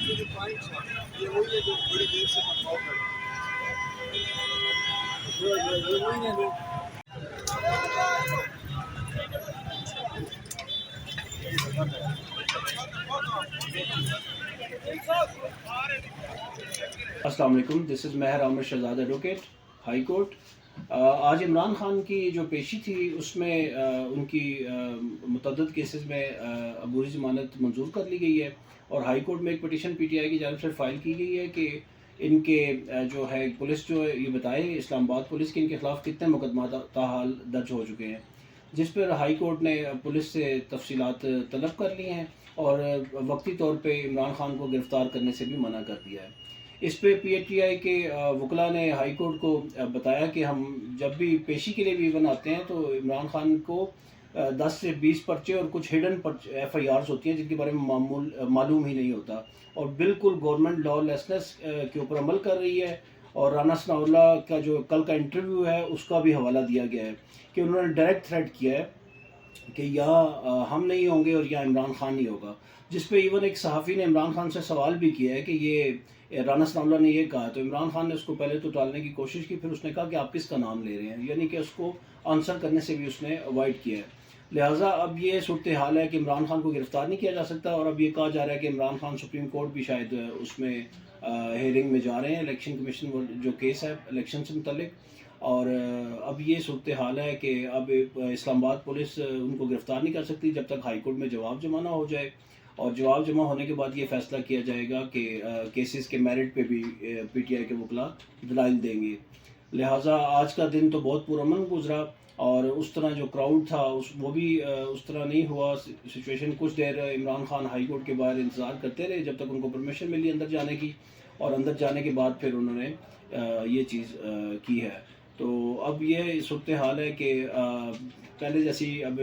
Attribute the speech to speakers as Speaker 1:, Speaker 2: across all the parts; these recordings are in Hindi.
Speaker 1: ये जो पॉइंट था ये वही है जो बड़ी देर से मनवाओ कर वही है जो
Speaker 2: अस्सलाम वालेकुम, this is Mehar Aamir Shahzad advocate, high court. आज इमरान खान की जो पेशी थी उसमें उनकी मुतअद्दिद केसेस में अबूरी ज़मानत मंजूर कर ली गई है और हाई कोर्ट में एक पटिशन पीटीआई की जानिब से फ़ाइल की गई है कि इनके जो है पुलिस जो ये बताए इस्लामाबाद पुलिस के इनके ख़िलाफ़ कितने मुकदमा ताहाल दर्ज हो चुके हैं, जिस पर हाई कोर्ट ने पुलिस से तफसीलात तलब कर ली हैं और वक्ती तौर पे इमरान खान को गिरफ़्तार करने से भी मना कर दिया है। इस पे पीटीआई के वकला ने हाई कोर्ट को बताया कि हम जब भी पेशी के लिए भी इवन आते हैं तो इमरान खान को 10 से 20 पर्चे और कुछ हिडन FIRs होती हैं जिनके बारे में मालूम ही नहीं होता और बिल्कुल गवर्नमेंट लॉलेसनेस के ऊपर अमल कर रही है। और राना सनाउल्लाह का जो कल का इंटरव्यू है उसका भी हवाला दिया गया है कि उन्होंने डायरेक्ट थ्रेट किया है कि यहाँ हम नहीं होंगे और यहाँ इमरान खान नहीं होगा, जिस पे इवन एक सहाफ़ी ने इमरान खान से सवाल भी किया है कि ये राना सनाउल्लाह ने ये कहा, तो इमरान खान ने उसको पहले तो टालने की कोशिश की, फिर उसने कहा कि आप किसका नाम ले रहे हैं, यानी कि उसको आंसर करने से भी उसने अवॉइड किया है। लिहाजा अब ये सूरत हाल है कि इमरान खान को गिरफ़्तार नहीं किया जा सकता और अब ये कहा जा रहा है कि इमरान खान सुप्रीम कोर्ट भी शायद उसमें हेयरिंग में जा रहे हैं, इलेक्शन कमीशन जो केस है इलेक्शन से मुतल्लिक। और अब ये सूरत हाल है कि अब इस्लामाबाद पुलिस उनको गिरफ़्तार नहीं कर सकती जब तक हाई कोर्ट में जवाब जमा ना हो जाए और जवाब जमा होने के बाद ये फ़ैसला किया जाएगा कि केसेस के मेरिट पे भी पीटीआई के वकला दलाइल देंगे। लिहाजा आज का दिन तो बहुत पुरअमन गुजरा और उस तरह जो क्राउड था वो भी उस तरह नहीं हुआ। सिचुएशन कुछ देर इमरान खान हाई कोर्ट के बाहर इंतज़ार करते रहे जब तक उनको परमिशन मिली अंदर जाने की और अंदर जाने के बाद फिर उन्होंने ये चीज़ की है। तो अब ये सूरत हाल है कि पहले जैसी अब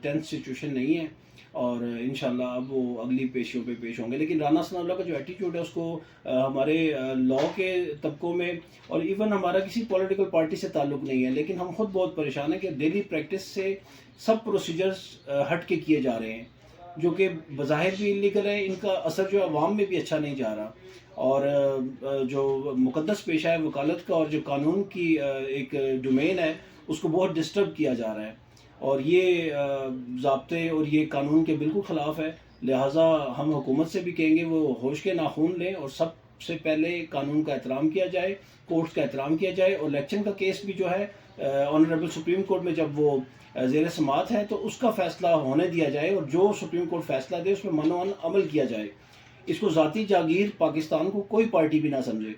Speaker 2: टेंस सिचुएशन नहीं है और इंशाल्लाह अब वो अगली पेशियों पे पेश होंगे। लेकिन राना सनाउल्लाह का जो एटीट्यूड है उसको हमारे लॉ के तबकों में और इवन हमारा किसी पॉलिटिकल पार्टी से ताल्लुक़ नहीं है, लेकिन हम खुद बहुत परेशान हैं कि डेली प्रैक्टिस से सब प्रोसीजर्स हट के किए जा रहे हैं जो कि बज़ाहिर भी इलीगल है, इनका असर जो अवाम में भी अच्छा नहीं जा रहा और जो मुकद्दस पेशा है वकालत का और जो कानून की एक डोमेन है उसको बहुत डिस्टर्ब किया जा रहा है और ये ज़ाब्ते और ये कानून के बिल्कुल ख़िलाफ़ है। लिहाजा हम हुकूमत से भी कहेंगे वो होश के नाखून लें और सबसे पहले कानून का एहतराम किया जाए, कोर्ट्स का एहतराम किया जाए और इलेक्शन का केस भी जो है ऑनरेबल सुप्रीम कोर्ट में जब वो ज़ेर समात है तो उसका फ़ैसला होने दिया जाए और जो सुप्रीम कोर्ट फ़ैसला दे उसमें मनोअन अमल किया जाए। इसको ज़ाती जागीर पाकिस्तान को कोई पार्टी भी ना समझे।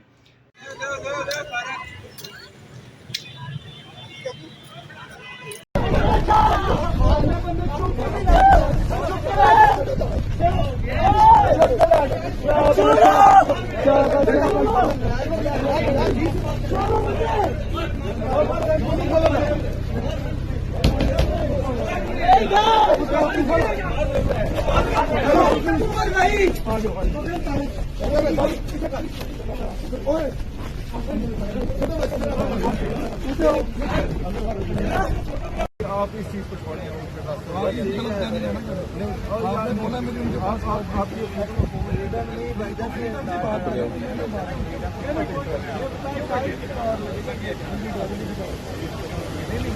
Speaker 1: आप इस चीज को छोड़ें उनके साथ आपने बोला मेरी उनके पास आपकी नहीं